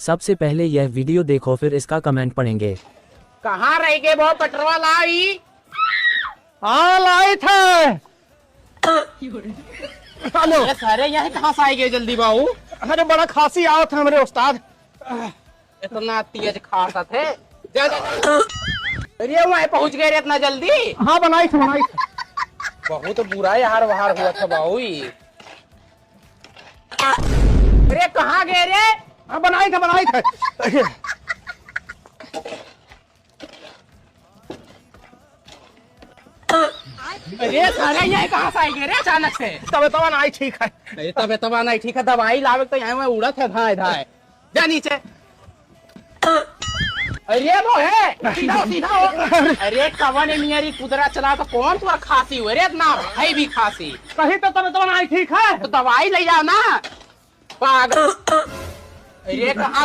सबसे पहले यह वीडियो देखो फिर इसका कमेंट पढ़ेंगे। कहाँ रह गए वो पेट्रोल लाई? हाँ लाई थे। हेलो ये सारे यहाँ कहाँ से आएंगे जल्दी बाबू? अरे बड़ा खांसी आओ थे हमारे उस्ताद। इतना तेज खाता थे। अरे वहाँ पहुँच गए रे इतना जल्दी? हाँ बनाई थी बनाई थी। बहुत बुरा यार बाहर हुआ था बाबू। अरे कहाँ गए रे? हाँ बनाई थे बनाई थे। अरे सारे यहाँ कहाँ से आएंगे रे अचानक से? तब नहीं ठीक है। अरे तबे तबा नहीं ठीक है, दवाई लावे तो यहाँ उड़ा था धाए धाए। जा नीचे। अरे वो है सीधा सीधा हो। अरे कवन मियारी कुदरा चला तो कौन तुम्हारा खांसी हुए रे इतना है भी खांसी? कहीं तो तब नहीं ठीक है। तो दवाई ले जाओ ना पागल। अरे कहाँ